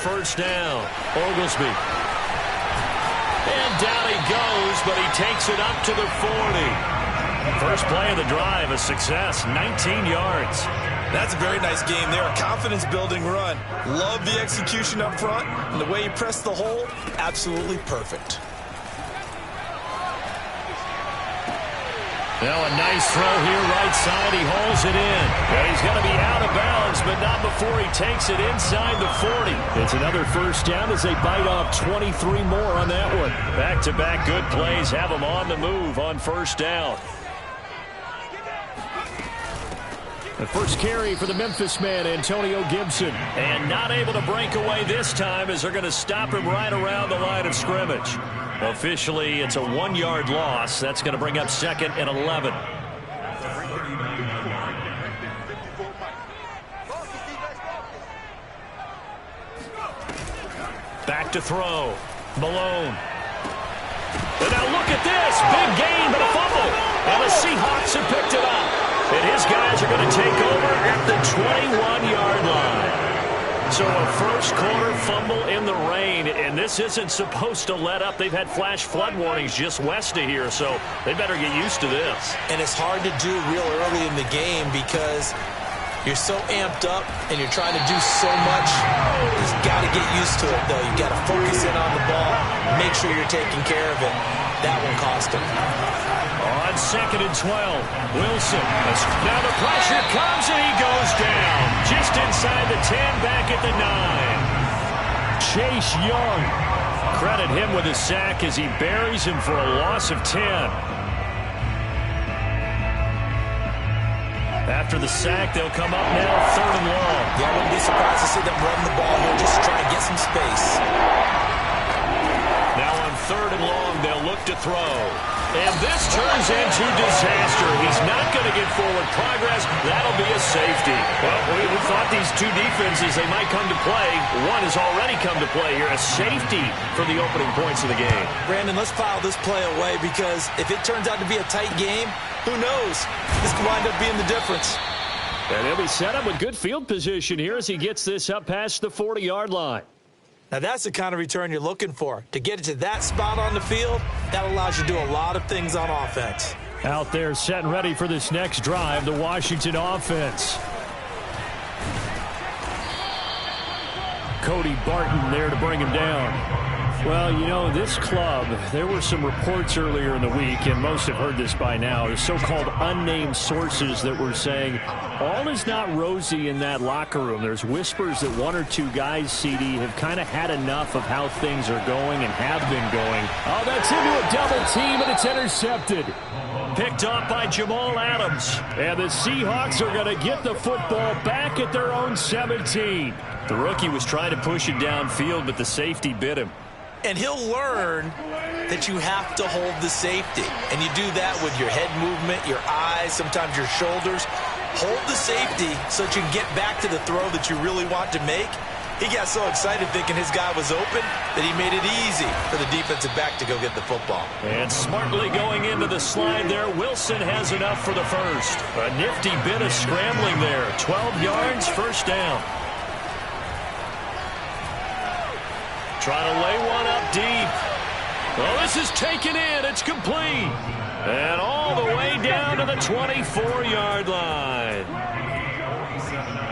first down. Oglesby. And down he goes, but he takes it up to the 40. First play of the drive, a success, 19 yards. That's a very nice game there, a confidence-building run. Love the execution up front, and the way he pressed the hold, absolutely perfect. Now a nice throw here, right side. He hauls it in. And he's going to be out of bounds, but not before he takes it inside the 40. It's another first down as they bite off 23 more on that one. Back-to-back good plays have them on the move on first down. The first carry for the Memphis man, Antonio Gibson. And not able to break away this time as they're going to stop him right around the line of scrimmage. Officially, it's a 1-yard loss. That's going to bring up 2nd and 11. Back to throw. Malone. And now look at this. Big gain, but a fumble. And the Seahawks have picked it up. And his guys are going to take over at the 21-yard line. So a first-quarter fumble in the rain, and this isn't supposed to let up. They've had flash flood warnings just west of here, so they better get used to this. And it's hard to do real early in the game because you're so amped up and you're trying to do so much. You've got to get used to it, though. You've got to focus in on the ball, make sure you're taking care of it. That one cost him. On 2nd and 12, Wilson. Now the pressure comes and he goes down. Just inside the 10, back at the 9. Chase Young. Credit him with a sack as he buries him for a loss of 10. After the sack, they'll come up now 3rd and long. Yeah, I wouldn't be surprised to see them run the ball here just to try to get some space. Now on 3rd and long, they'll look to throw. And this turns into disaster. He's not going to get forward progress. That'll be a safety. Well, we thought these two defenses, they might come to play. One has already come to play here. A safety for the opening points of the game. Brandon, let's file this play away because if it turns out to be a tight game, who knows? This could wind up being the difference. And he'll be set up with good field position here as he gets this up past the 40-yard line. Now, that's the kind of return you're looking for. To get it to that spot on the field, that allows you to do a lot of things on offense. Out there set and ready for this next drive, the Washington offense. Cody Barton there to bring him down. Well, you know, this club, there were some reports earlier in the week, and most have heard this by now, the so-called unnamed sources that were saying all is not rosy in that locker room. There's whispers that 1 or 2 guys, CD, have kind of had enough of how things are going and have been going. Oh, that's into a double team, and it's intercepted. Picked off by Jamal Adams. And the Seahawks are going to get the football back at their own 17. The rookie was trying to push it downfield, but the safety bit him. And he'll learn that you have to hold the safety. And you do that with your head movement, your eyes, sometimes your shoulders. Hold the safety so that you can get back to the throw that you really want to make. He got so excited thinking his guy was open that he made it easy for the defensive back to go get the football. And smartly going into the slide there, Wilson has enough for the first. A nifty bit of scrambling there. 12 yards, first down. Trying to lay one up deep. Well, this is taken in. It's complete. And all the way down to the 24-yard line.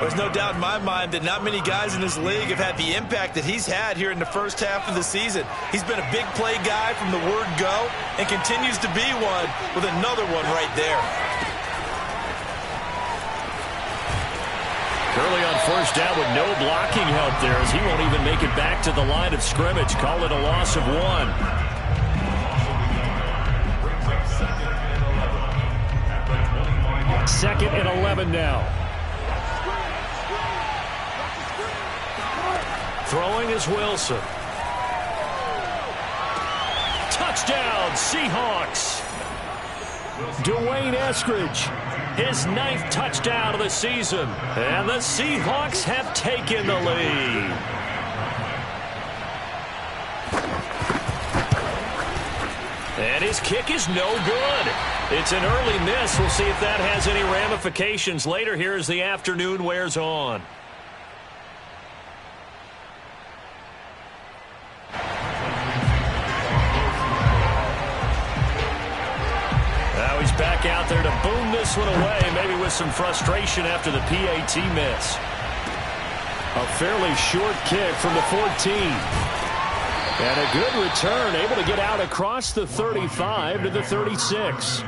There's no doubt in my mind that not many guys in this league have had the impact that he's had here in the first half of the season. He's been a big play guy from the word go and continues to be one with another one right there. Early on first down with no blocking help there as he won't even make it back to the line of scrimmage. Call it a loss of 1. Second and 11 now. Throwing is Wilson. Touchdown, Seahawks. Dwayne Eskridge, his 9th touchdown of the season. And the Seahawks have taken the lead. And his kick is no good. It's an early miss. We'll see if that has any ramifications later here as the afternoon wears on. back out there to boom this one away, maybe with some frustration after the PAT miss. A fairly short kick from the 14. And a good return, able to get out across the 35 to the 36.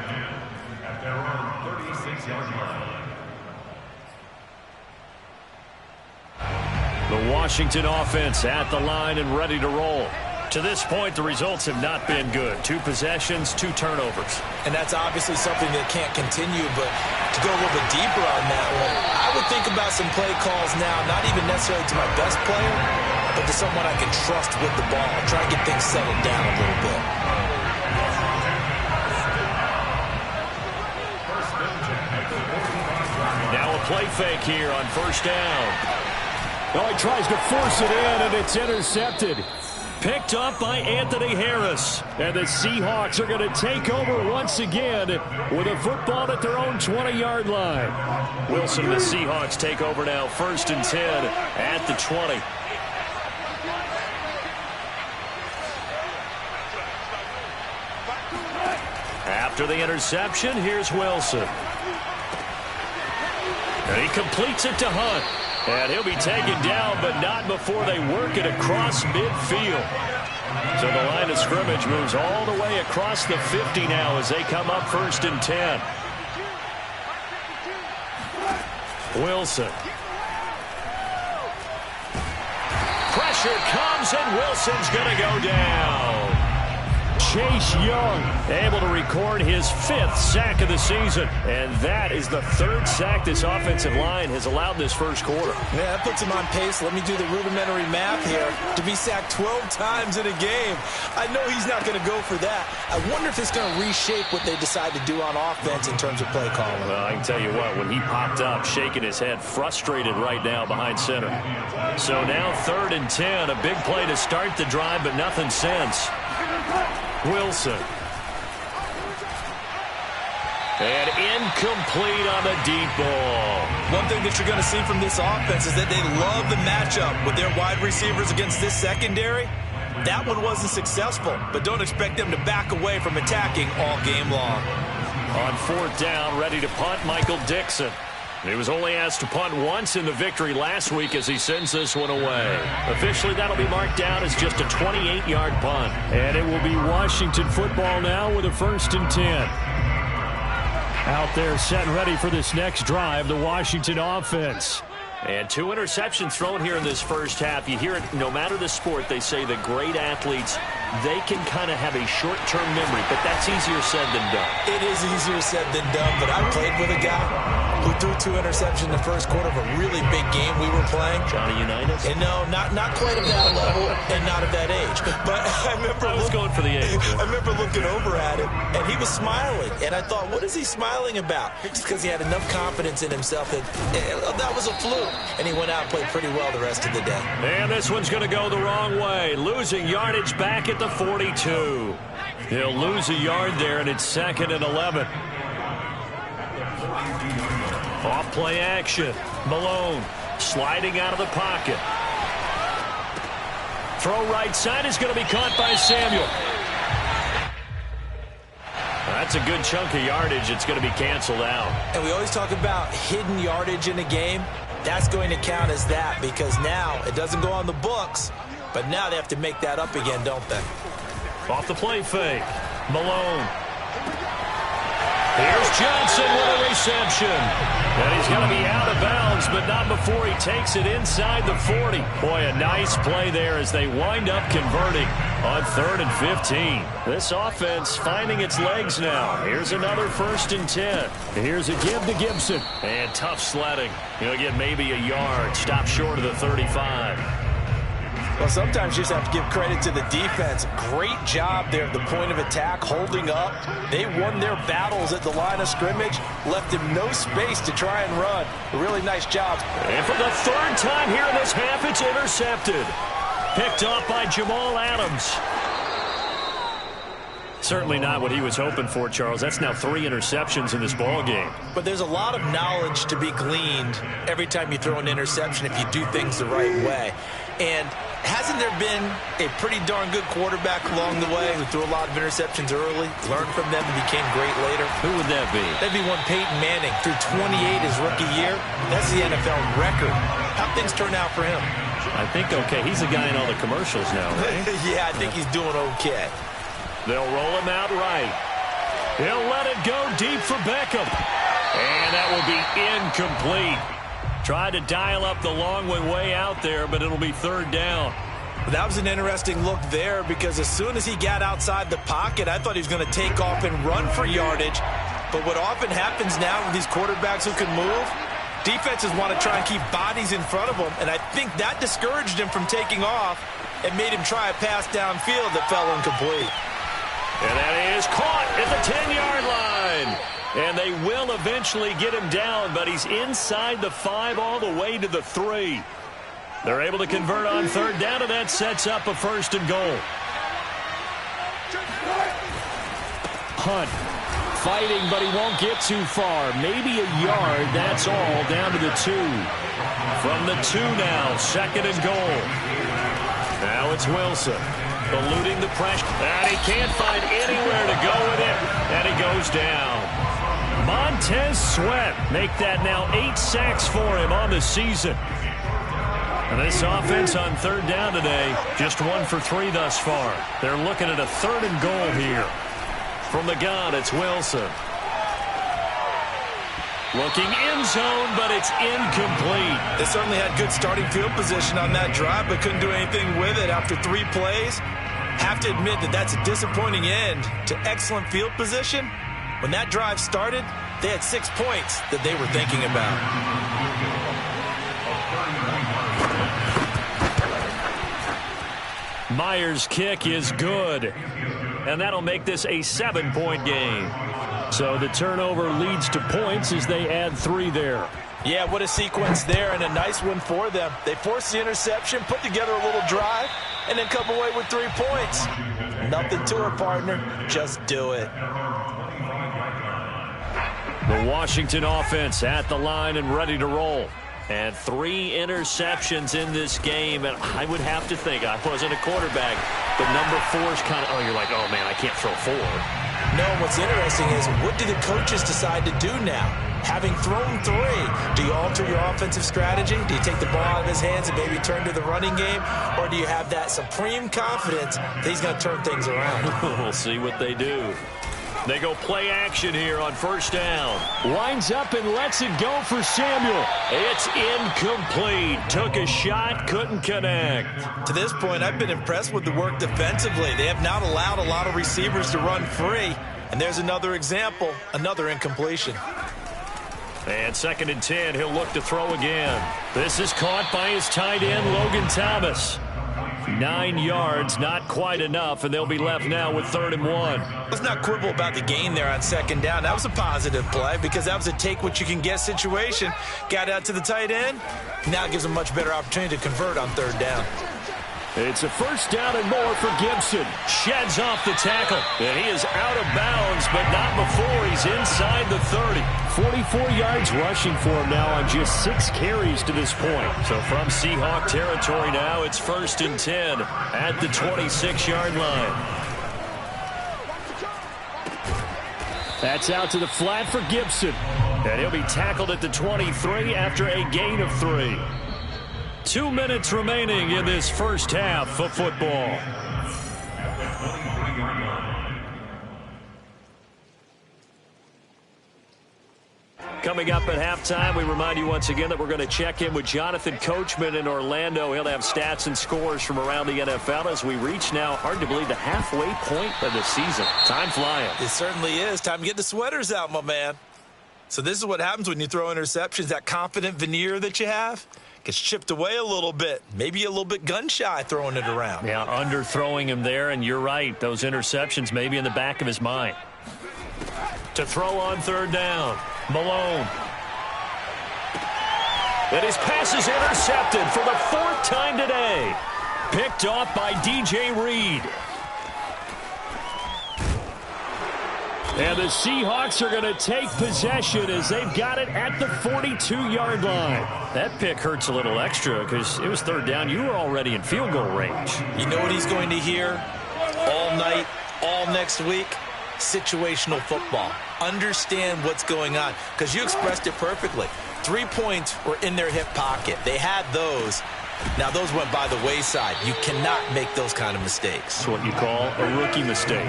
The Washington offense at the line and ready to roll. To this point, the results have not been good. 2 possessions, 2 turnovers. And that's obviously something that can't continue, but to go a little bit deeper on that one, I would think about some play calls now, not even necessarily to my best player, but to someone I can trust with the ball. Try and get things settled down a little bit. Now a play fake here on first down. Oh, he tries to force it in, and it's intercepted. Picked up by Anthony Harris. And the Seahawks are going to take over once again with a football at their own 20-yard line. Wilson and the Seahawks take over now, 1st and 10 at the 20. After the interception, here's Wilson. And he completes it to Hunt. And he'll be taken down, but not before they work it across midfield. So the line of scrimmage moves all the way across the 50 now as they come up 1st and 10. Wilson. Pressure comes, and Wilson's going to go down. Chase Young able to record his 5th sack of the season. And that is the 3rd sack this offensive line has allowed this first quarter. Yeah, that puts him on pace. Let me do the rudimentary math here. To be sacked 12 times in a game. I know he's not going to go for that. I wonder if it's going to reshape what they decide to do on offense in terms of play calling. Well, I can tell you what, when he popped up, shaking his head, frustrated right now behind center. So now 3rd and 10, a big play to start the drive, but nothing since. Wilson. And incomplete on the deep ball. One thing that you're going to see from this offense is that they love the matchup with their wide receivers against this secondary. That one wasn't successful, but don't expect them to back away from attacking all game long. On 4th down, ready to punt, Michael Dixon. He was only asked to punt once in the victory last week as he sends this one away. Officially, that'll be marked down as just a 28-yard punt. And it will be Washington football now with a 1st and 10. Out there set and ready for this next drive, the Washington offense. And 2 interceptions thrown here in this first half. You hear it no matter the sport, they say that great athletes, they can kind of have a short-term memory, but that's easier said than done. It is easier said than done, but I played with a guy who threw 2 interceptions in the first quarter of a really big game we were playing. Johnny Unitas? And no, not quite of that level and not of that age. But I was going for the age. I remember looking over at him, and he was smiling. And I thought, what is he smiling about? Just because he had enough confidence in himself that that was a fluke. And he went out and played pretty well the rest of the day. And this one's going to go the wrong way. Losing yardage back at the 42. He'll lose a yard there, and it's 2nd and 11. Off play action. Malone sliding out of the pocket. Throw right side is going to be caught by Samuel. That's a good chunk of yardage. It's going to be canceled out. And we always talk about hidden yardage in a game. That's going to count as that because now it doesn't go on the books, but now they have to make that up again, don't they? Off the play fake. Malone. Here's Johnson with a reception. And he's going to be out of bounds, but not before he takes it inside the 40. Boy, a nice play there as they wind up converting on 3rd and 15. This offense finding its legs now. Here's another 1st and 10. Here's a give to Gibson. And tough sledding. He'll get maybe a yard. Stop short of the 35. Well, sometimes you just have to give credit to the defense. Great job there at the point of attack, holding up. They won their battles at the line of scrimmage, left him no space to try and run. A really nice job. And for the 3rd time here in this half, it's intercepted. Picked off by Jamal Adams. Certainly not what he was hoping for, Charles. That's now 3 interceptions in this ball game. But there's a lot of knowledge to be gleaned every time you throw an interception if you do things the right way. And hasn't there been a pretty darn good quarterback along the way who threw a lot of interceptions early, learned from them, and became great later? Who would that be? That'd be one Peyton Manning. Threw 28 his rookie year. That's the NFL record. How'd things turn out for him? I think okay. He's a guy in all the commercials now, right? Yeah, I think he's doing okay. They'll roll him out right. He'll let it go deep for Beckham. And that will be incomplete. Tried to dial up the long one way out there, but it'll be third down. That was an interesting look there because as soon as he got outside the pocket, I thought he was going to take off and run for yardage. But what often happens now with these quarterbacks who can move, defenses want to try and keep bodies in front of them, and I think that discouraged him from taking off and made him try a pass downfield that fell incomplete. And that is caught at the 10-yard line. And they will eventually get him down, but he's inside the 5 all the way to the 3. They're able to convert on third down, and that sets up a first and goal. Hunt fighting, but he won't get too far. Maybe a yard, that's all, down to the 2. From the 2 now, second and goal. Now it's Wilson, eluding the pressure. And he can't find anywhere to go with it, and he goes down. Montez Sweat make that now 8 sacks for him on the season. And this offense on third down today, just 1 for 3 thus far. They're looking at a third and goal here. From the gun, it's Wilson. Looking end zone, but it's incomplete. They certainly had good starting field position on that drive, but couldn't do anything with it after 3 plays. Have to admit that that's a disappointing end to excellent field position. When that drive started, they had 6 points that they were thinking about. Myers' kick is good, and that'll make this a 7-point game. So the turnover leads to points as they add 3 there. Yeah, what a sequence there, and a nice one for them. They forced the interception, put together a little drive, and then come away with 3 points. Nothing to it, partner. Just do it. The Washington offense at the line and ready to roll. And 3 interceptions in this game, and I would have to think, I wasn't a quarterback, but number 4 is kind of, you're like, oh, man, I can't throw 4. No, what's interesting is, what do the coaches decide to do now? Having thrown 3, do you alter your offensive strategy? Do you take the ball out of his hands and maybe turn to the running game? Or do you have that supreme confidence that he's going to turn things around? We'll see what they do. They go play action here on first down. Lines up and lets it go for Samuel. It's incomplete. Took a shot, couldn't connect. To this point, I've been impressed with the work defensively. They have not allowed a lot of receivers to run free. And there's another example, another incompletion. And second and 10, he'll look to throw again. This is caught by his tight end, Logan Thomas. 9 yards, not quite enough, and they'll be left now with 3rd and 1. Let's not quibble about the gain there on second down. That was a positive play because that was a take-what-you-can-get situation. Got out to the tight end. Now it gives a much better opportunity to convert on 3rd down. It's a first down and more for Gibson. Sheds off the tackle, and he is out of bounds, but not before he's inside the 30. 44 yards rushing for him now on just 6 carries to this point. So from Seahawk territory now, it's 1st and 10 at the 26-yard line. That's out to the flat for Gibson, and he'll be tackled at the 23 after a gain of 3. 2 minutes remaining in this first half of football. Coming up at halftime, we remind you once again that we're going to check in with Jonathan Coachman in Orlando. He'll have stats and scores from around the NFL as we reach now, hard to believe, the halfway point of the season. Time flying. It certainly is. Time to get the sweaters out, my man. So this is what happens when you throw interceptions. That confident veneer that you have gets chipped away a little bit. Maybe a little bit gun-shy throwing it around. Yeah, under-throwing him there, and you're right. Those interceptions may be in the back of his mind. To throw on 3rd down, Malone. And his pass is intercepted for the 4th time today. Picked off by DJ Reed. And the Seahawks are going to take possession as they've got it at the 42-yard line. That pick hurts a little extra because it was third down. You were already in field goal range. You know what he's going to hear all night, all next week? Situational football. Understand what's going on because you expressed it perfectly. 3 points were in their hip pocket. They had those. Now, those went by the wayside. You cannot make those kind of mistakes. It's what you call a rookie mistake.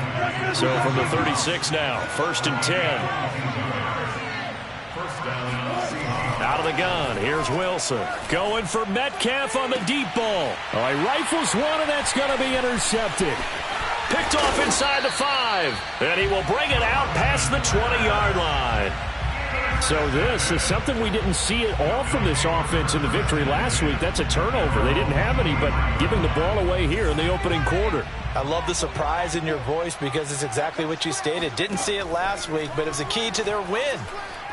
So from the 36 now, 1st and 10. Out of the gun, here's Wilson. Going for Metcalf on the deep ball. Oh, he rifles one, and that's going to be intercepted. Picked off inside the 5. And he will bring it out past the 20-yard line. So this is something we didn't see at all from this offense in the victory last week. That's a turnover. They didn't have any, but giving the ball away here in the opening quarter. I love the surprise in your voice because it's exactly what you stated. Didn't see it last week, but it was a key to their win.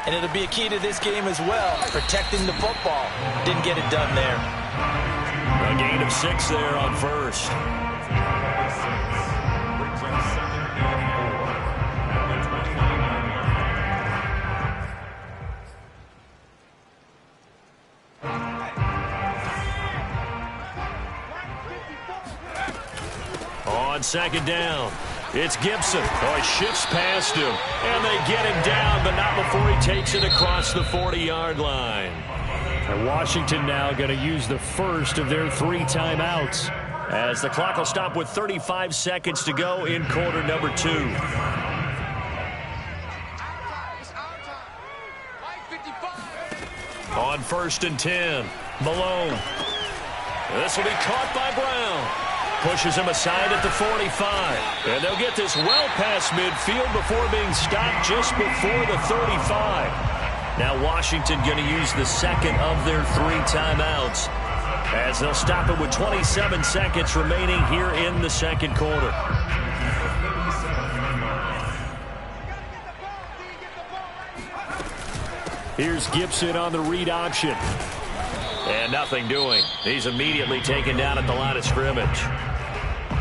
And it'll be a key to this game as well, protecting the football. Didn't get it done there. A gain of 6 there on first. On 2nd down, it's Gibson. Oh, he shifts past him, and they get him down, but not before he takes it across the 40-yard line. And Washington now going to use the first of their 3 timeouts, as the clock will stop with 35 seconds to go in quarter number 2. On 1st and 10, Malone. This will be caught by Brown. Pushes him aside at the 45. And they'll get this well past midfield before being stopped just before the 35. Now Washington going to use the second of their 3 timeouts, as they'll stop it with 27 seconds remaining here in the second quarter. Here's Gibson on the read option. And nothing doing. He's immediately taken down at the line of scrimmage.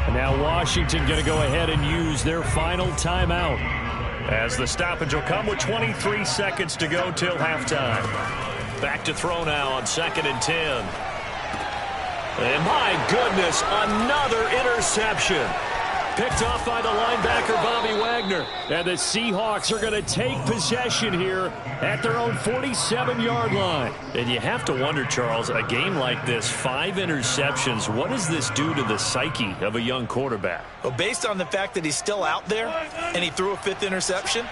And now Washington going to go ahead and use their final timeout, as the stoppage will come with 23 seconds to go till halftime. Back to throw now on 2nd and 10. And my goodness, another interception. Picked off by the linebacker, Bobby Wagner. And the Seahawks are going to take possession here at their own 47-yard line. And you have to wonder, Charles, a game like this, 5 interceptions, what does this do to the psyche of a young quarterback? Well, based on the fact that he's still out there and he threw a 5th interception,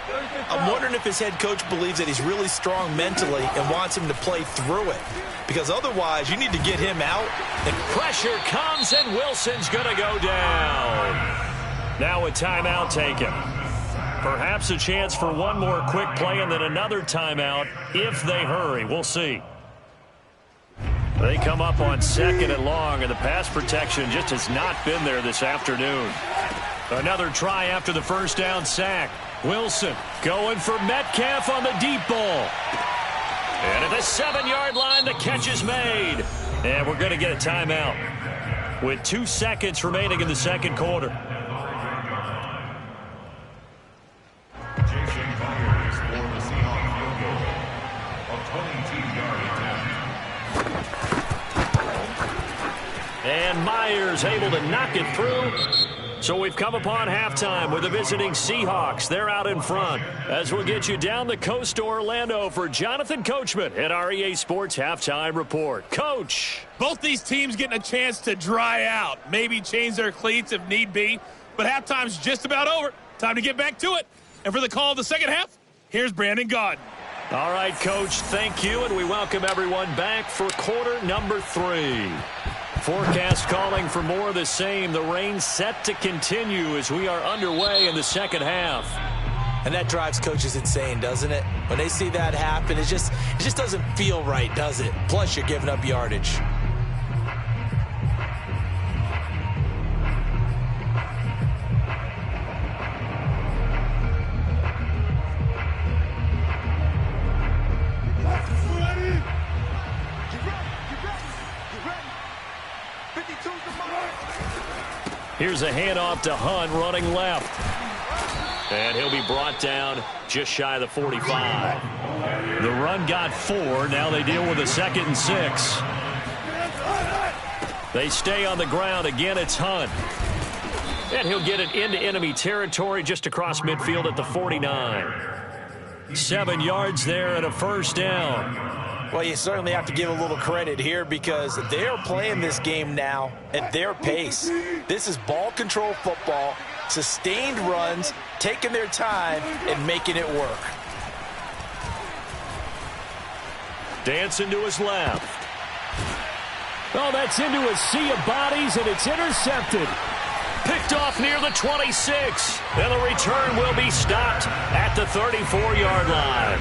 I'm wondering if his head coach believes that he's really strong mentally and wants him to play through it. Because otherwise, you need to get him out. And pressure comes, and Wilson's going to go down. Now a timeout taken. Perhaps a chance for one more quick play and then another timeout if they hurry. We'll see. They come up on 2nd and long, and the pass protection just has not been there this afternoon. Another try after the first down sack. Wilson going for Metcalf on the deep ball. And at the 7-yard line, the catch is made. And we're going to get a timeout with 2 seconds remaining in the second quarter. And Myers able to knock it through. So we've come upon halftime with the visiting Seahawks. They're out in front, as we'll get you down the coast to Orlando for Jonathan Coachman at our EA Sports Halftime Report. Coach. Both these teams getting a chance to dry out, maybe change their cleats if need be, but halftime's just about over. Time to get back to it. And for the call of the second half, here's Brandon Gaudin. All right, Coach, thank you, and we welcome everyone back for quarter number 3. Forecast calling for more of the same. The rain set to continue as we are underway in the second half. And that drives coaches insane, doesn't it? When they see that happen, it just doesn't feel right, does it? Plus, you're giving up yardage. Here's a handoff to Hunt running left. And he'll be brought down just shy of the 45. The run got 4. Now they deal with a 2nd and 6. They stay on the ground. Again, it's Hunt. And he'll get it into enemy territory just across midfield at the 49. 7 yards there and a first down. Well, you certainly have to give a little credit here because they are playing this game now at their pace. This is ball control football, sustained runs, taking their time and making it work. Dancing to his left. Oh, that's into a sea of bodies, and it's intercepted. Picked off near the 26. And the return will be stopped at the 34-yard line.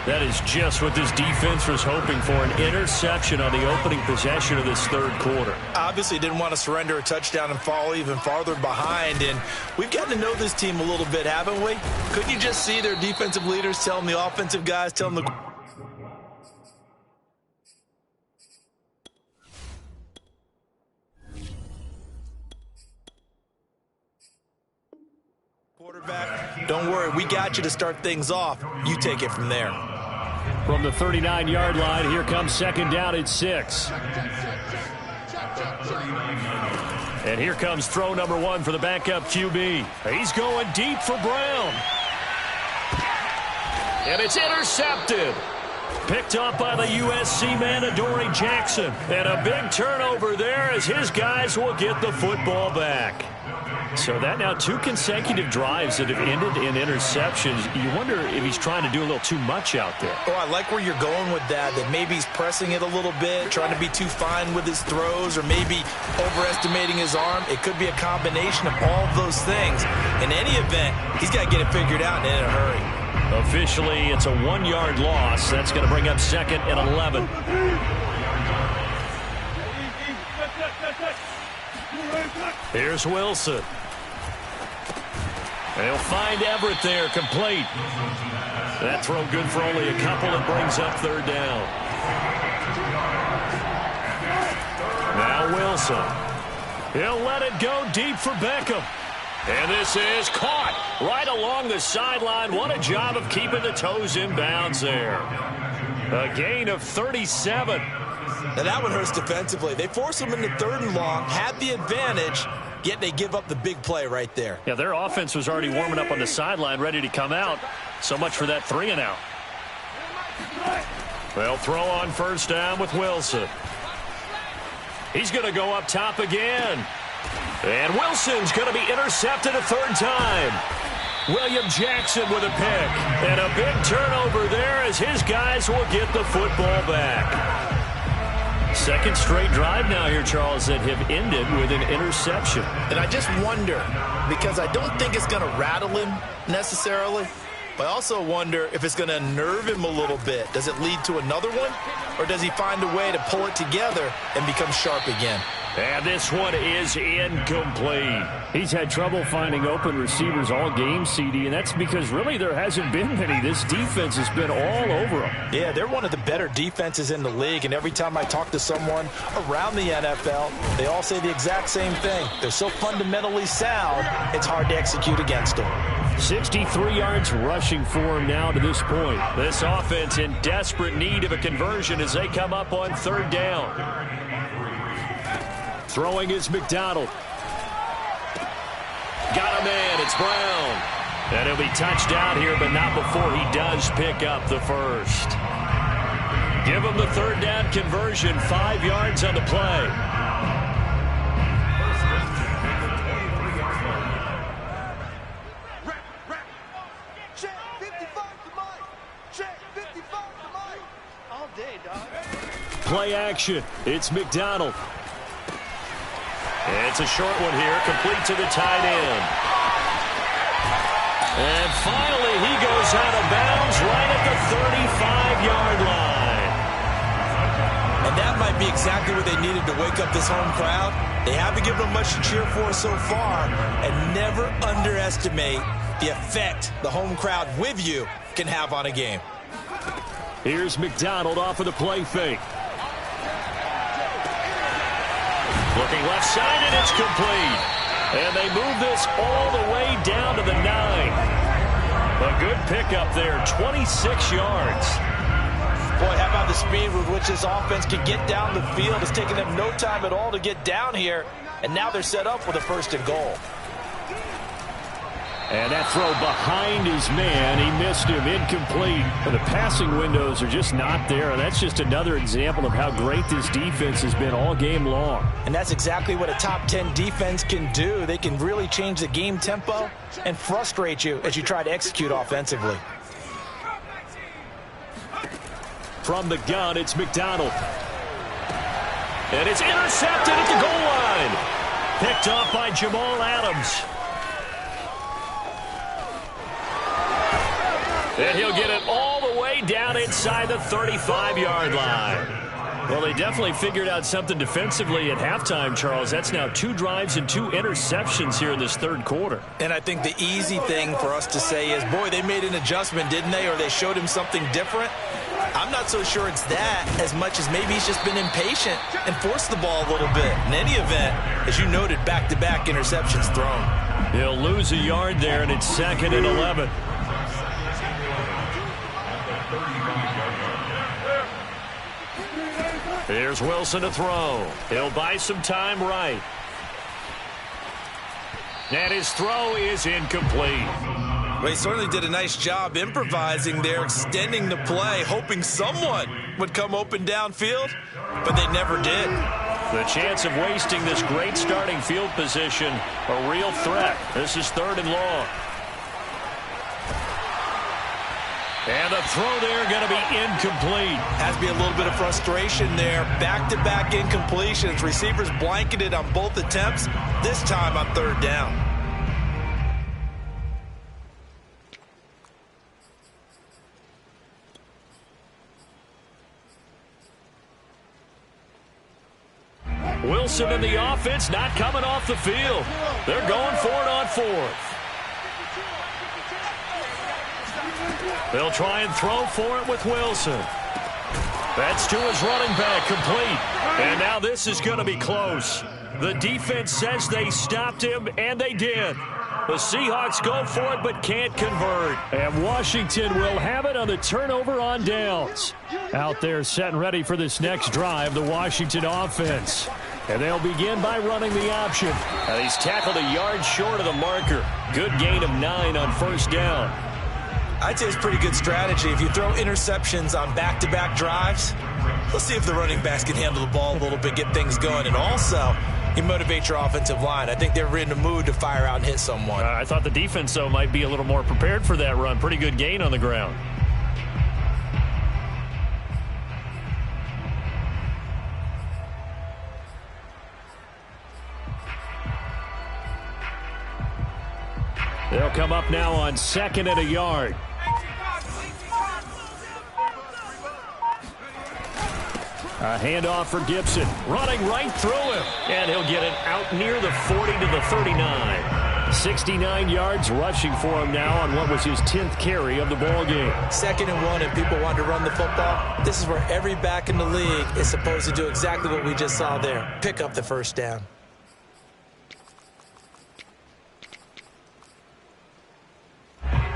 That is just what this defense was hoping for, an interception on the opening possession of this third quarter. Obviously didn't want to surrender a touchdown and fall even farther behind, and we've gotten to know this team a little bit, haven't we? Couldn't you just see their defensive leaders telling the offensive guys, telling the quarterback, don't worry, we got you to start things off. You take it from there. From the 39-yard line, here comes 2nd down at 6. And here comes throw number 1 for the backup QB. He's going deep for Brown. And it's intercepted. Picked up by the USC man, Adoree Jackson. And a big turnover there as his guys will get the football back. So that now 2 consecutive drives that have ended in interceptions. You wonder if he's trying to do a little too much out there. Oh, I like where you're going with that maybe he's pressing it a little bit, trying to be too fine with his throws, or maybe overestimating his arm. It could be a combination of all of those things. In any event, he's got to get it figured out and in a hurry. Officially, it's a 1-yard loss. That's going to bring up 2nd and 11. Here's Wilson. They'll find Everett there, complete. That throw good for only a couple. It brings up 3rd down. Now Wilson. He'll let it go deep for Beckham. And this is caught right along the sideline. What a job of keeping the toes in bounds there. A gain of 37. Now that one hurts defensively. They force them into 3rd and long, had the advantage, yet they give up the big play right there. Yeah, their offense was already warming up on the sideline, ready to come out. So much for that 3 and out. They'll throw on 1st down with Wilson. He's going to go up top again. And Wilson's going to be intercepted a 3rd time. William Jackson with a pick. And a big turnover there as his guys will get the football back. 2nd straight drive now here, Charles, that have ended with an interception. And I just wonder, because I don't think it's going to rattle him necessarily, but I also wonder if it's going to unnerve him a little bit. Does it lead to another one? Or does he find a way to pull it together and become sharp again? And this one is incomplete. He's had trouble finding open receivers all game, CD, and that's because really there hasn't been many. This defense has been all over them. Yeah, they're one of the better defenses in the league, and every time I talk to someone around the NFL, they all say the exact same thing. They're so fundamentally sound, it's hard to execute against them. 63 yards rushing for him now to this point. This offense in desperate need of a conversion as they come up on 3rd down. Throwing is McDonald. Got a man. It's Brown. And he'll be touched down here, but not before he does pick up the first. Give him the 3rd down conversion. 5 yards on the play. Play action. It's McDonald. It's a short one here, complete to the tight end. And finally, he goes out of bounds right at the 35-yard line. And that might be exactly what they needed to wake up this home crowd. They haven't given them much to cheer for so far, and never underestimate the effect the home crowd with you can have on a game. Here's McDonald off of the play fake. Looking left side, and it's complete. And they move this all the way down to the 9. A good pickup there, 26 yards. Boy, how about the speed with which this offense can get down the field? It's taking them no time at all to get down here. And now they're set up with a 1st and goal. And that throw behind his man, he missed him, incomplete. But the passing windows are just not there. And that's just another example of how great this defense has been all game long. And that's exactly what a top 10 defense can do. They can really change the game tempo and frustrate you as you try to execute offensively. From the gun, it's McDonald. And it's intercepted at the goal line. Picked off by Jamal Adams. And he'll get it all the way down inside the 35-yard line. Well, they definitely figured out something defensively at halftime, Charles. That's now 2 drives and 2 interceptions here in this 3rd quarter. And I think the easy thing for us to say is, boy, they made an adjustment, didn't they? Or they showed him something different. I'm not so sure it's that as much as maybe he's just been impatient and forced the ball a little bit. In any event, as you noted, back-to-back interceptions thrown. He'll lose a yard there, and it's 2nd and 11. Here's Wilson to throw. He'll buy some time right. And his throw is incomplete. Well, he certainly did a nice job improvising there, extending the play, hoping someone would come open downfield, but they never did. The chance of wasting this great starting field position, a real threat. This is 3rd and long. And the throw there going to be incomplete. Has to be a little bit of frustration there. Back-to-back incompletions. Receivers blanketed on both attempts, this time on 3rd down. Wilson and the offense not coming off the field. They're going for it on 4th. They'll try and throw for it with Wilson. That's to his running back, complete. And now this is going to be close. The defense says they stopped him, and they did. The Seahawks go for it but can't convert. And Washington will have it on the turnover on downs. Out there set and ready for this next drive, the Washington offense. And they'll begin by running the option. And he's tackled a yard short of the marker. Good gain of 9 on 1st down. I'd say it's pretty good strategy. If you throw interceptions on back-to-back drives, let's see if the running backs can handle the ball a little bit, get things going. And also, you motivate your offensive line. I think they're in the mood to fire out and hit someone. I thought the defense, though, might be a little more prepared for that run. Pretty good gain on the ground. They'll come up now on 2nd and a yard. A handoff for Gibson. Running right through him. And he'll get it out near the 40 to the 39. 69 yards rushing for him now on what was his 10th carry of the ball game. 2nd and 1, and people want to run the football. This is where every back in the league is supposed to do exactly what we just saw there. Pick up the 1st down.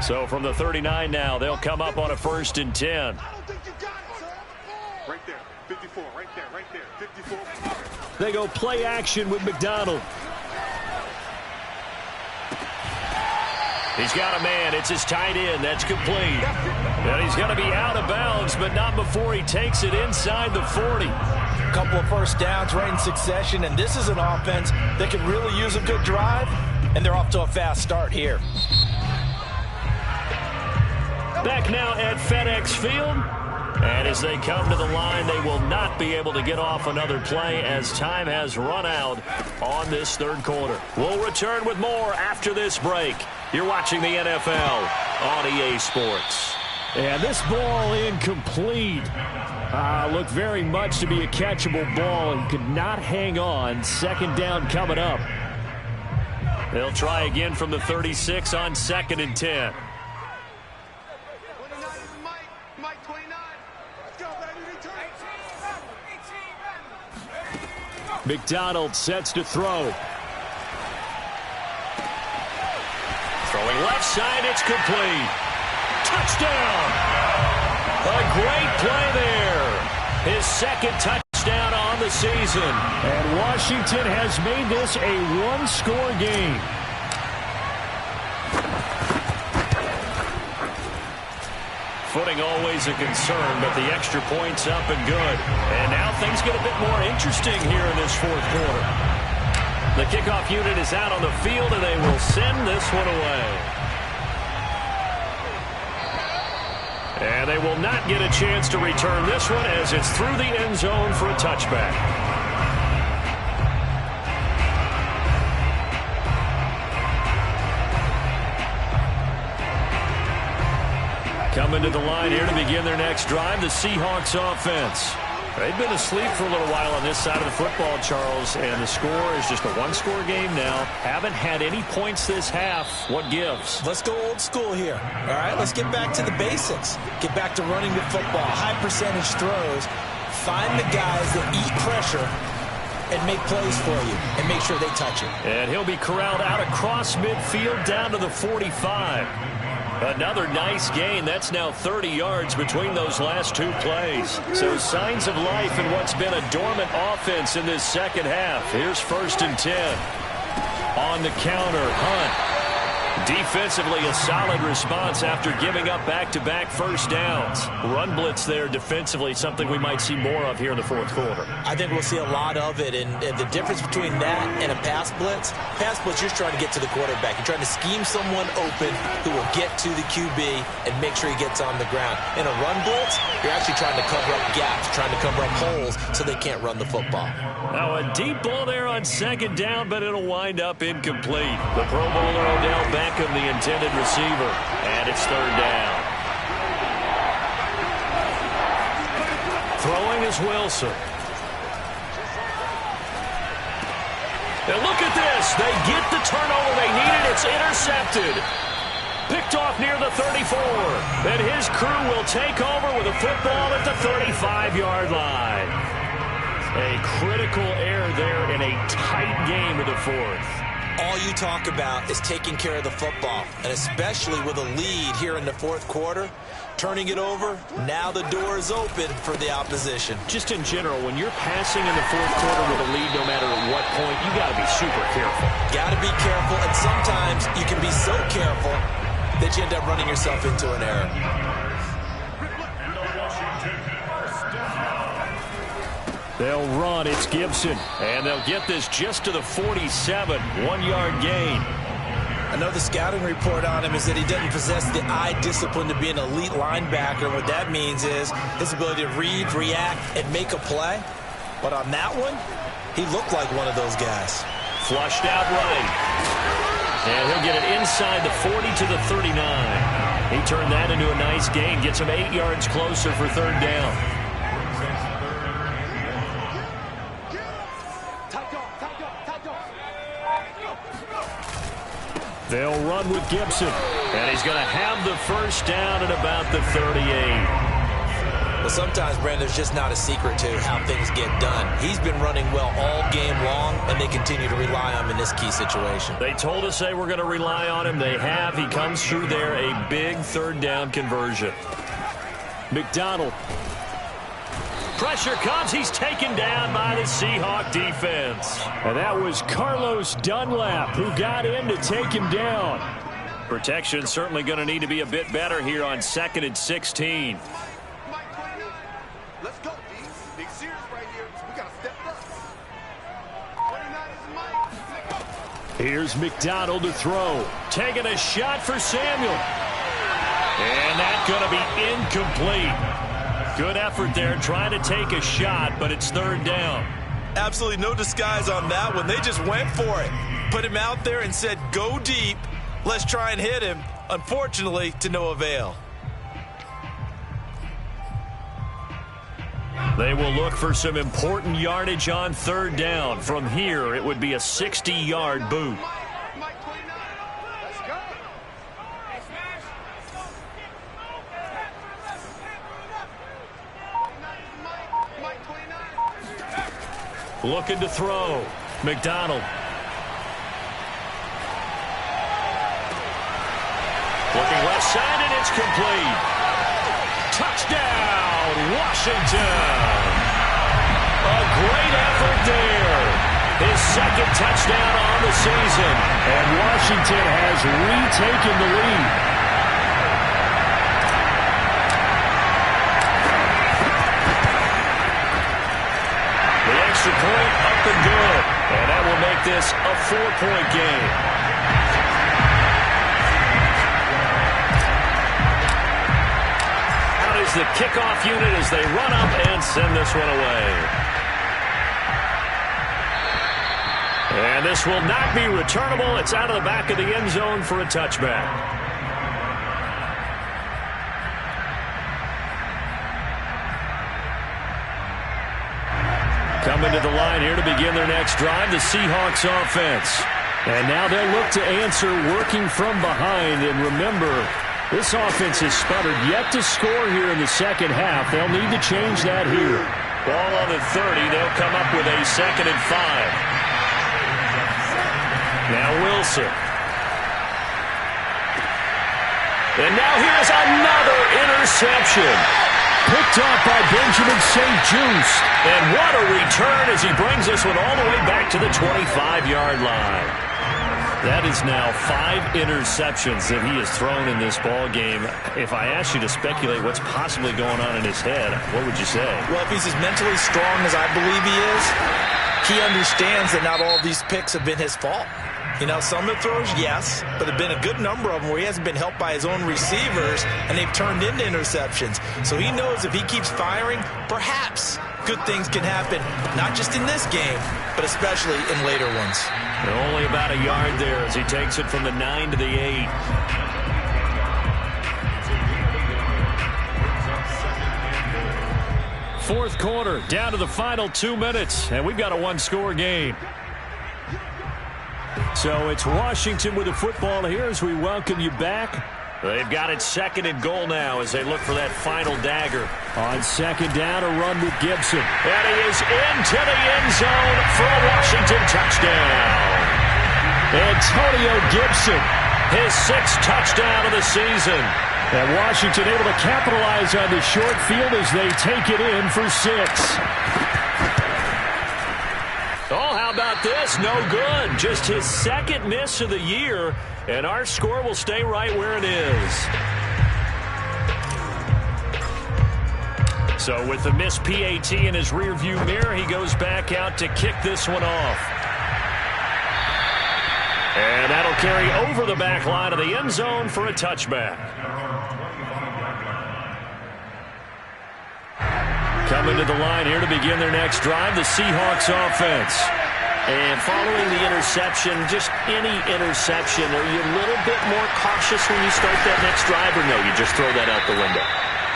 So from the 39 now, they'll come up on a 1st and 10. Right there, 54, right there, 54. They go play action with McDonald. He's got a man. It's his tight end. That's complete. And he's going to be out of bounds, but not before he takes it inside the 40. A couple of 1st downs right in succession, and this is an offense that can really use a good drive, and they're off to a fast start here. Back now at FedEx Field. And as they come to the line, they will not be able to get off another play as time has run out on this 3rd quarter. We'll return with more after this break. You're watching the NFL on EA Sports. And this ball incomplete. Looked very much to be a catchable ball and could not hang on. 2nd down coming up. They'll try again from the 36 on 2nd and 10. McDonald sets to throw. Throwing left side, it's complete. Touchdown! A great play there. His second touchdown on the season. And Washington has made this a one-score game. Footing always a concern, but the extra point's up and good. And now things get a bit more interesting here in this fourth quarter. The kickoff unit is out on the field, and they will send this one away. And they will not get a chance to return this one as it's through the end zone for a touchback. Coming to the line here to begin their next drive, the Seahawks offense. They've been asleep for a little while on this side of the football, Charles, and the score is just a one-score game now. Haven't had any points this half. What gives? Let's go old school here. All right, let's get back to the basics. Get back to running the football, high percentage throws. Find the guys that eat pressure and make plays for you and make sure they touch it. And he'll be corralled out across midfield down to the 45. Another nice gain. That's now 30 yards between those last two plays. So signs of life in what's been a dormant offense in this second half. Here's 1st and 10. On the counter, Hunt. Defensively, a solid response after giving up back-to-back first downs. Run blitz there defensively, something we might see more of here in the fourth quarter. I think we'll see a lot of it, and the difference between that and a pass blitz, you're just trying to get to the quarterback. You're trying to scheme someone open who will get to the QB and make sure he gets on the ground. In a run blitz, you're actually trying to cover up gaps, trying to cover up holes so they can't run the football. Now a deep ball there on second down, but it'll wind up incomplete. The Pro Bowler Odell Beckham, the intended receiver, and it's third down. Throwing is Wilson. And look at this. They get the turnover they needed. It's intercepted. Picked off near the 34. Then his crew will take over with a football at the 35-yard line. A critical error there in a tight game of the fourth. All you talk about is taking care of the football, and especially with a lead here in the fourth quarter, turning it over, now the door is open for the opposition. Just in general, when you're passing in the fourth quarter with a lead, no matter at what point, you got to be super careful. Got to be careful, and sometimes you can be so careful that you end up running yourself into an error. They'll run. It's Gibson. And they'll get this just to the 47. 1-yard gain. I know the scouting report on him is that he doesn't possess the eye discipline to be an elite linebacker. What that means is his ability to read, react, and make a play. But on that one, he looked like one of those guys. Flushed out right. And he'll get it inside the 40 to the 39. He turned that into a nice gain. Gets him 8 yards closer for third down. They'll run with Gibson. And he's going to have the first down at about the 38. Well, sometimes, Brandon, there's just not a secret to how things get done. He's been running well all game long, and they continue to rely on him in this key situation. They told us they were going to rely on him. They have. He comes through there, a big third down conversion. McDonald. Pressure comes. He's taken down by the Seahawk defense. And that was Carlos Dunlap who got in to take him down. Protection certainly going to need to be a bit better here on 2nd and 16. Let's go, D. Big series right here. We got to step up. 29 is Mike. Here's McDonald to throw. Taking a shot for Samuel. And that's going to be incomplete. Good effort there trying to take a shot, but it's third down. Absolutely no disguise on that one. They just went for it. Put him out there and said, go deep. Let's try and hit him. Unfortunately, to no avail. They will look for some important yardage on third down. From here, it would be a 60-yard boot. Looking to throw. McDonald. side, and it's complete. Touchdown, Washington. A great effort there. His second touchdown on the season. And Washington has retaken the lead. The extra point up and good. And that will make this a 4-point game. Out is the kickoff unit as they run up and send this one away. And this will not be returnable. It's out of the back of the end zone for a touchback. Coming to the line here to begin their next drive, the Seahawks offense. And now they'll look to answer working from behind. And remember, this offense has sputtered yet to score here in the second half. They'll need to change that here. Ball on the 30. They'll come up with a 2nd and 5. Now Wilson. And now here's another interception. Picked off by Benjamin St-Juste. And what a return as he brings this one all the way back to the 25-yard line. That is now 5 interceptions that he has thrown in this ball game. If I asked you to speculate what's possibly going on in his head, what would you say? Well, if he's as mentally strong as I believe he is, he understands that not all of these picks have been his fault. You know, some of the throws, yes, but there have been a good number of them where he hasn't been helped by his own receivers, and they've turned into interceptions. So he knows if he keeps firing, perhaps good things can happen, not just in this game, but especially in later ones. And only about a yard there as he takes it from the 9 to the 8. Fourth quarter, down to the final 2 minutes, and we've got a one-score game. So it's Washington with the football here as we welcome you back. They've got it 2nd and goal now as they look for that final dagger. On 2nd down, a run with Gibson. And he is into the end zone for a Washington touchdown. Antonio Gibson, his 6th touchdown of the season. And Washington able to capitalize on the short field as they take it in for 6. Oh, how about this? No good. Just his 2nd miss of the year, and our score will stay right where it is. So with the missed PAT in his rearview mirror, he goes back out to kick this one off. And that'll carry over the back line of the end zone for a touchback. Coming to the line here to begin their next drive, the Seahawks offense. And following the interception, just any interception, are you a little bit more cautious when you start that next drive, or no, you just throw that out the window?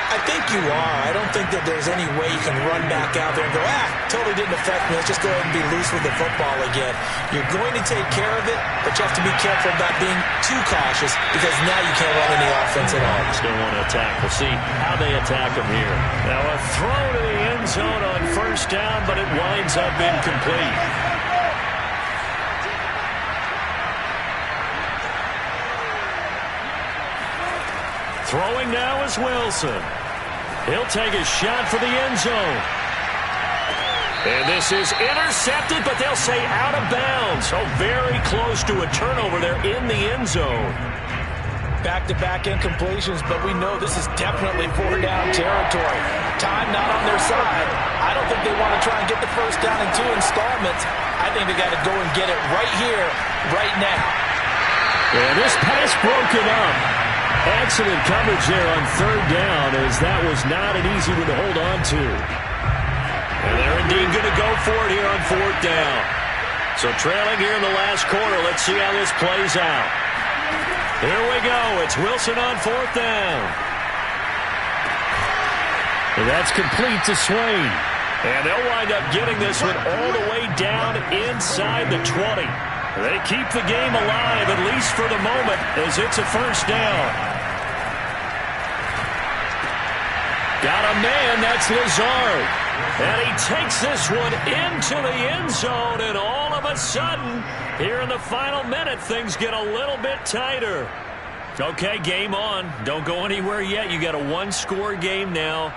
I think you are. I don't think that there's any way you can run back out there and go, totally didn't affect me. Let's just go ahead and be loose with the football again. You're going to take care of it, but you have to be careful about being too cautious because now you can't run any offense at all. Still want to attack. We'll see how they attack him here. Now a throw to the end zone on 1st down, but it winds up incomplete. Throwing now is Wilson. He'll take a shot for the end zone. And this is intercepted, but they'll say out of bounds. So very close to a turnover there in the end zone. Back-to-back incompletions, but we know this is definitely 4-down territory. Time not on their side. I don't think they want to try and get the 1st down in 2 installments. I think they got to go and get it right here, right now. And this pass broken up. Excellent coverage there on 3rd down, as that was not an easy one to hold on to. And they're indeed going to go for it here on 4th down. So trailing here in the last quarter, let's see how this plays out. Here we go. It's Wilson on 4th down. And that's complete to Swain. And they'll wind up getting this one all the way down inside the 20. They keep the game alive, at least for the moment, as it's a 1st down. Got a man, that's Lazard. And he takes this one into the end zone, and all of a sudden, here in the final minute, things get a little bit tighter. Okay, game on. Don't go anywhere yet. You got a one-score game now.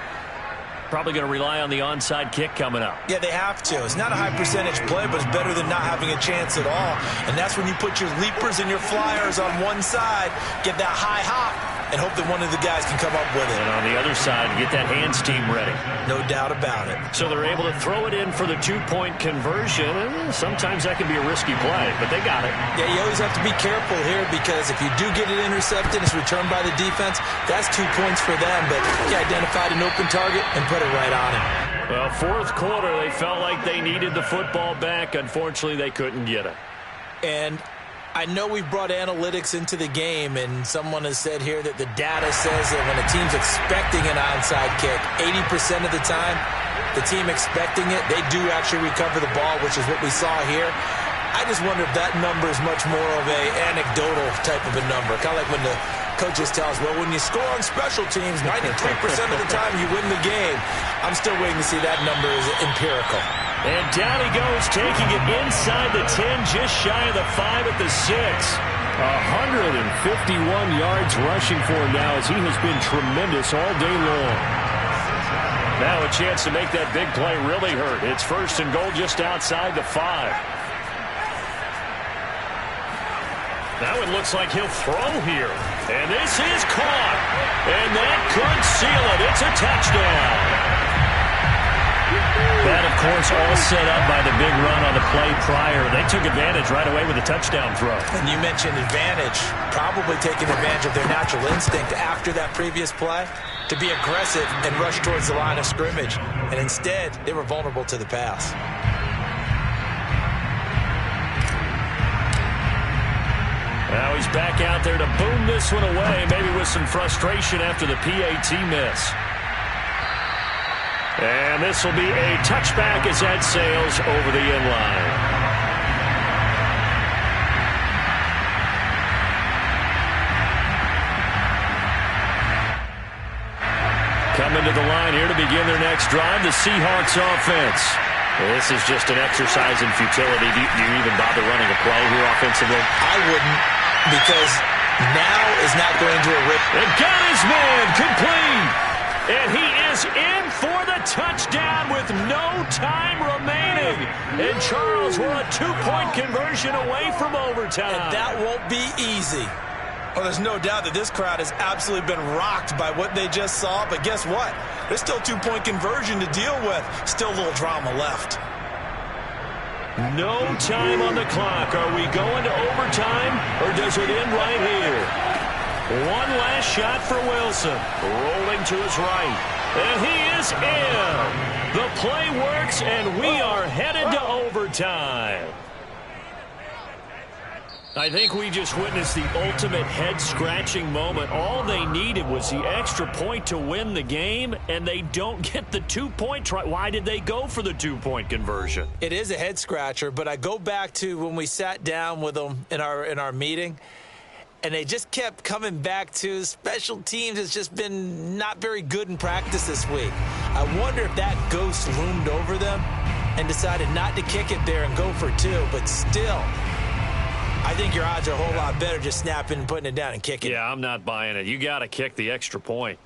Probably going to rely on the onside kick coming up. Yeah, they have to. It's not a high percentage play, but it's better than not having a chance at all. And that's when you put your leapers and your flyers on one side, get that high hop, and hope that one of the guys can come up with it. And on the other side, get that hands team ready. No doubt about it. So they're able to throw it in for the two-point conversion. Sometimes that can be a risky play, but they got it. Yeah, you always have to be careful here because if you do get it intercepted, it's returned by the defense, that's 2 points for them. But you identified an open target and put it right on him. Well, fourth quarter, they felt like they needed the football back. Unfortunately, they couldn't get it. And I know we've brought analytics into the game, and someone has said here that the data says that when a team's expecting an onside kick, 80% of the time, the team expecting it, they do actually recover the ball, which is what we saw here. I just wonder if that number is much more of a anecdotal type of a number, kind of like when the coaches tell us, well, when you score on special teams, 93% of the time you win the game. I'm still waiting to see that number is empirical. And down he goes, taking it inside the 10, just shy of the 5 at the 6. 151 yards rushing for him now as he has been tremendous all day long. Now a chance to make that big play really hurt. It's first and goal just outside the 5. Now it looks like he'll throw here. And this is caught. And that could seal it. It's a touchdown. That, of course, all set up by the big run on the play prior. They took advantage right away with a touchdown throw. And you mentioned advantage, probably taking advantage of their natural instinct after that previous play to be aggressive and rush towards the line of scrimmage. And instead, they were vulnerable to the pass. Now he's back out there to boom this one away, maybe with some frustration after the PAT miss. And this will be a touchback as that sails over the end line. Coming to the line here to begin their next drive, the Seahawks offense. This is just an exercise in futility. Do you even bother running a play here offensively? I wouldn't, because now is not going to a rip. And got his man complete. And he is in for the touchdown with no time remaining. And Charles, we're a two-point conversion away from overtime. And that won't be easy. Well, there's no doubt that this crowd has absolutely been rocked by what they just saw. But guess what? There's still two-point conversion to deal with. Still a little drama left. No time on the clock. Are we going to overtime, or does it end right here? One last shot for Wilson. Rolling to his right. And he is in. The play works, and we are headed to overtime. I think we just witnessed the ultimate head-scratching moment. All they needed was the extra point to win the game, and they don't get the two-point try. Why did they go for the two-point conversion? It is a head-scratcher, but I go back to when we sat down with them in our meeting, and they just kept coming back to special teams has just been not very good in practice this week. I wonder if that ghost loomed over them and decided not to kick it there and go for two, but still, I think your odds are a whole lot better just snapping and putting it down and kicking. Yeah, I'm not buying it. You got to kick the extra point.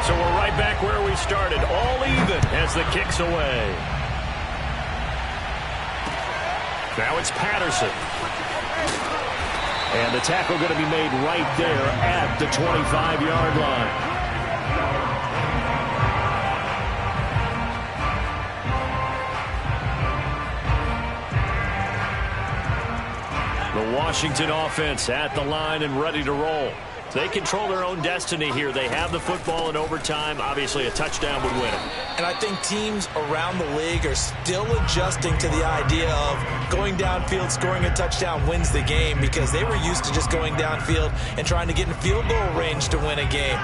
So we're right back where we started, all even as the kick's away. Now it's Patterson. And the tackle going to be made right there at the 25-yard line. The Washington offense at the line and ready to roll. They control their own destiny here. They have the football in overtime. Obviously, a touchdown would win it. And I think teams around the league are still adjusting to the idea of going downfield, scoring a touchdown wins the game, because they were used to just going downfield and trying to get in field goal range to win a game.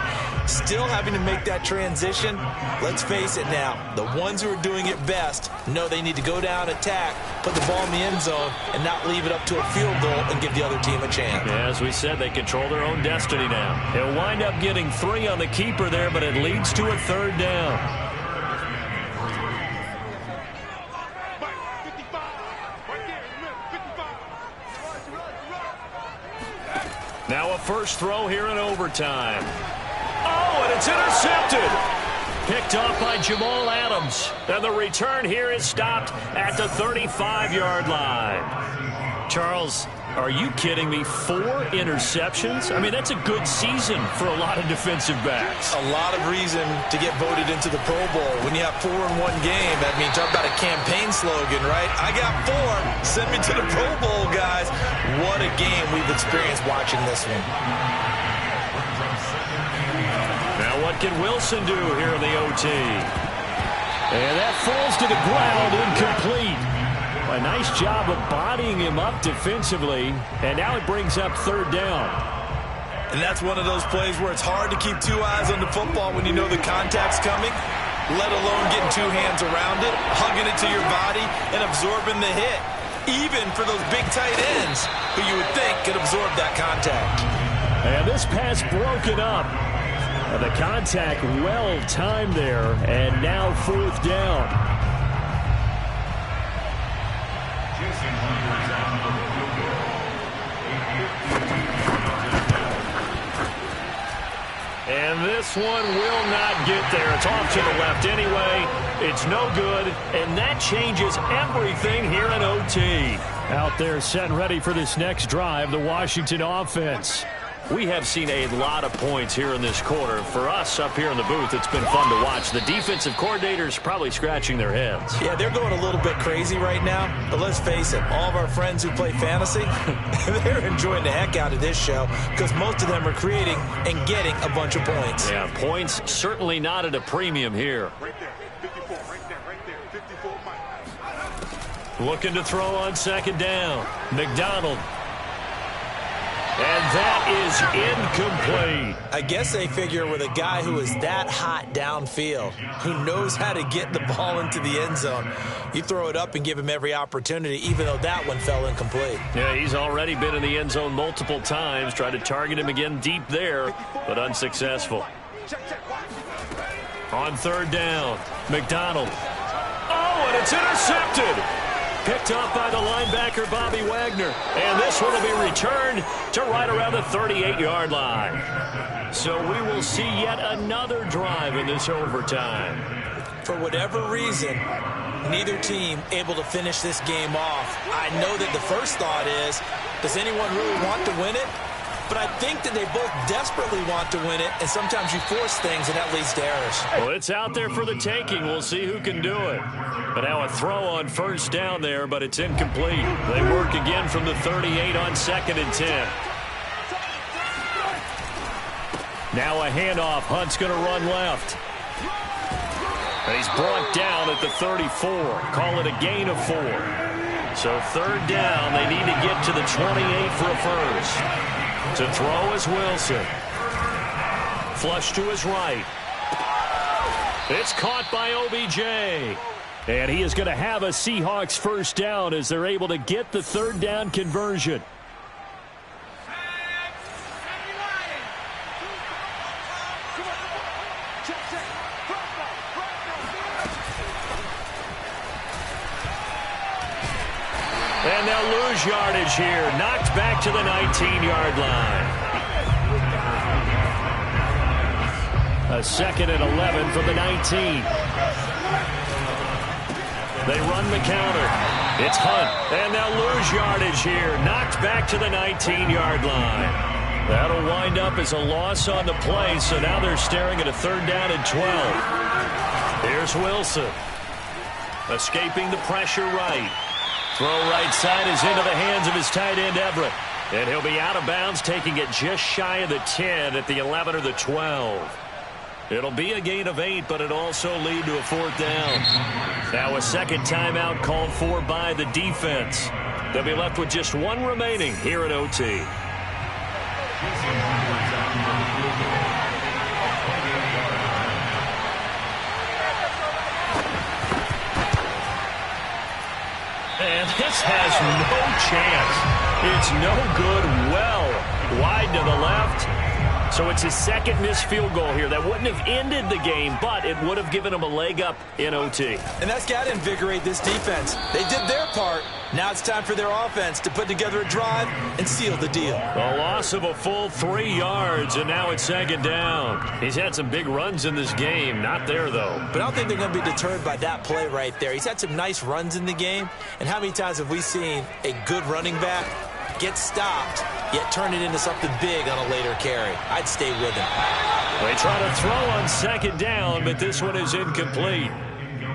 Still having to make that transition. Let's face it now, the ones who are doing it best know they need to go down, attack, put the ball in the end zone, and not leave it up to a field goal and give the other team a chance. Yeah, as we said, they control their own destiny now. He'll wind up getting 3 on the keeper there, but it leads to a 3rd down. Now a first throw here in overtime. Oh, and it's intercepted. Picked off by Jamal Adams. And the return here is stopped at the 35-yard line. Charles, are you kidding me? 4 interceptions? I mean, that's a good season for a lot of defensive backs. A lot of reason to get voted into the Pro Bowl. When you have 4 in one game, I mean, talk about a campaign slogan, right? I got 4. Send me to the Pro Bowl, guys. What a game we've experienced watching this one. Now what can Wilson do here in the OT? And that falls to the ground, incomplete. A nice job of bodying him up defensively, and now it brings up 3rd down. And that's one of those plays where it's hard to keep 2 eyes on the football when you know the contact's coming, let alone getting 2 hands around it, hugging it to your body, and absorbing the hit, even for those big tight ends who you would think could absorb that contact. And this pass broken up. The contact well timed there, and now 4th down. And this one will not get there. It's off to the left anyway. It's no good, and that changes everything here in OT. Out there set and ready for this next drive, the Washington offense. We have seen a lot of points here in this quarter. For us up here in the booth, it's been fun to watch. The defensive coordinators probably scratching their heads. Yeah, they're going a little bit crazy right now. But let's face it, all of our friends who play fantasy, they're enjoying the heck out of this show because most of them are creating and getting a bunch of points. Yeah, points certainly not at a premium here. Right there, 54, right there, 54. Looking to throw on 2nd down. McDonald. And that is incomplete. I guess they figure with a guy who is that hot downfield, who knows how to get the ball into the end zone, you throw it up and give him every opportunity, even though that one fell incomplete. Yeah, he's already been in the end zone multiple times. Tried to target him again deep there, but unsuccessful. On 3rd down, McDonald. Oh, and it's intercepted. Picked up by the linebacker, Bobby Wagner. And this one will be returned to right around the 38-yard line. So we will see yet another drive in this overtime. For whatever reason, neither team able to finish this game off. I know that the first thought is, does anyone really want to win it? But I think that they both desperately want to win it, and sometimes you force things, and that leads to errors. Well, it's out there for the taking. We'll see who can do it. But now a throw on 1st down there, but it's incomplete. They work again from the 38 on 2nd and 10. Now a handoff. Hunt's going to run left. And he's brought down at the 34. Call it a gain of 4. So 3rd down. They need to get to the 28 for a first. To throw is Wilson. Flush to his right. It's caught by OBJ. And he is going to have a Seahawks 1st down as they're able to get the 3rd down conversion. And they'll lose yardage here. Knocked back to the 19-yard line. A 2nd and 11 from the 19. They run the counter. It's Hunt. And they'll lose yardage here. Knocked back to the 19-yard line. That'll wind up as a loss on the play, so now they're staring at a 3rd down and 12. Here's Wilson. Escaping the pressure right. Throw right side is into the hands of his tight end, Everett. And he'll be out of bounds, taking it just shy of the 10 at the 11 or the 12. It'll be a gain of 8, but it also lead to a 4th down. Now a second timeout called for by the defense. They'll be left with just one remaining here at OT. And this has no chance. It's no good. Well wide to the left. So it's his second missed field goal here. That wouldn't have ended the game, but it would have given him a leg up in OT. And that's got to invigorate this defense. They did their part. Now it's time for their offense to put together a drive and seal the deal. A loss of a full 3 yards, and now it's second down. He's had some big runs in this game. Not there, though. But I don't think they're going to be deterred by that play right there. He's had some nice runs in the game. And how many times have we seen a good running back get stopped, yet turn it into something big on a later carry? I'd stay with him. They try to throw on second down, but this one is incomplete.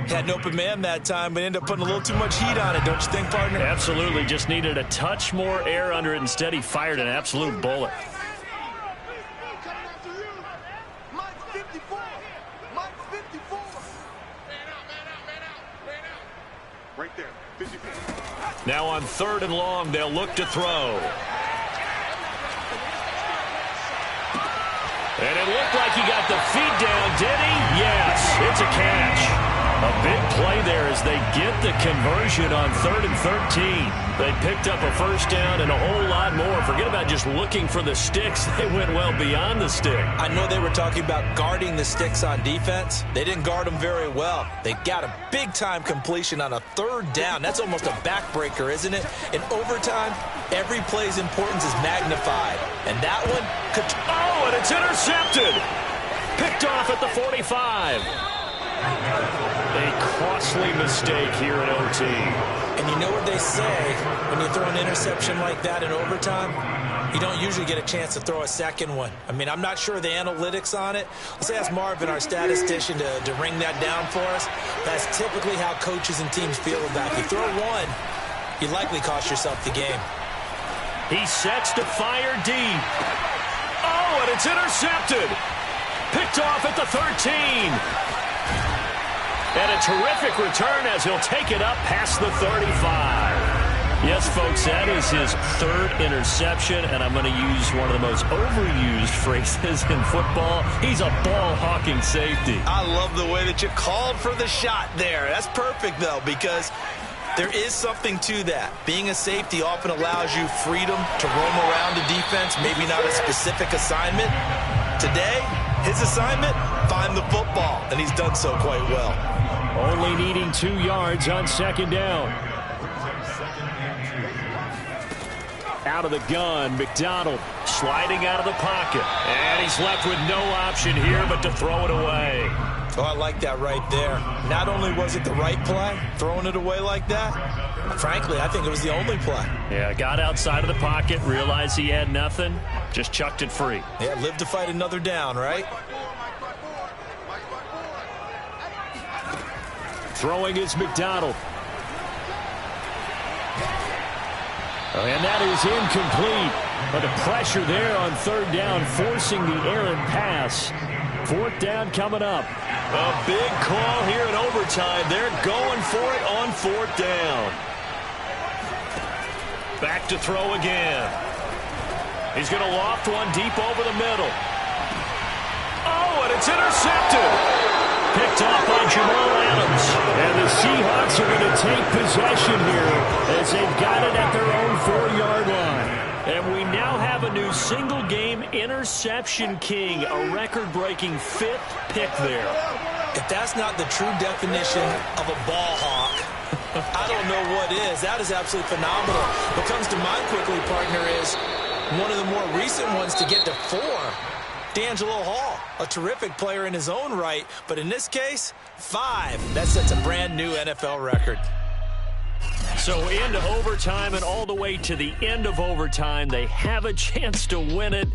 Had an open man that time, but ended up putting a little too much heat on it, don't you think, partner? Absolutely. Just needed a touch more air under it. Instead, he fired an absolute bullet. Right there. 54. Now on 3rd and long, they'll look to throw. And it looked like he got the feet down, did he? Yes, it's a catch. A big play there as they get the conversion on 3rd and 13. They picked up a first down and a whole lot more. Forget about just looking for the sticks. They went well beyond the stick. I know they were talking about guarding the sticks on defense. They didn't guard them very well. They got a big-time completion on a 3rd down. That's almost a backbreaker, isn't it? In overtime, every play's importance is magnified. And that one could... Oh, and it's intercepted. Picked off at the 45. A costly mistake here in OT. And you know what they say, when you throw an interception like that in overtime, you don't usually get a chance to throw a second one. I mean, I'm not sure of the analytics on it. Let's ask Marvin, our statistician, to ring that down for us. That's typically how coaches and teams feel about it. If you throw one, you likely cost yourself the game. He sets to fire deep. Oh, and it's intercepted. Picked off at the 13. And a terrific return as he'll take it up past the 35. Yes, folks, that is his 3rd interception, and I'm going to use one of the most overused phrases in football. He's a ball-hawking safety. I love the way that you called for the shot there. That's perfect, though, because there is something to that. Being a safety often allows you freedom to roam around the defense, maybe not a specific assignment. Today, his assignment, find the football, and he's done so quite well. Only needing 2 yards on second down. Out of the gun, McDonald sliding out of the pocket. And he's left with no option here but to throw it away. Oh, I like that right there. Not only was it the right play, throwing it away like that, frankly, I think it was the only play. Yeah, got outside of the pocket, realized he had nothing, just chucked it free. Yeah, live to fight another down, right? Throwing is McDonald. And that is incomplete. But the pressure there on 3rd down, forcing the errant pass. 4th down coming up. A big call here in overtime. They're going for it on 4th down. Back to throw again. He's going to loft one deep over the middle. Oh, and it's intercepted. Picked off by Jamal Adams. And the Seahawks are going to take possession here as they've got it at their own 4-yard line. And we now have a new single-game interception king, a record-breaking 5th pick there. If that's not the true definition of a ball hawk, I don't know what is. That is absolutely phenomenal. What comes to mind quickly, partner, is one of the more recent ones to get to 4. D'Angelo Hall, a terrific player in his own right, but in this case, 5. That sets a brand new NFL record. So into overtime and all the way to the end of overtime, they have a chance to win it.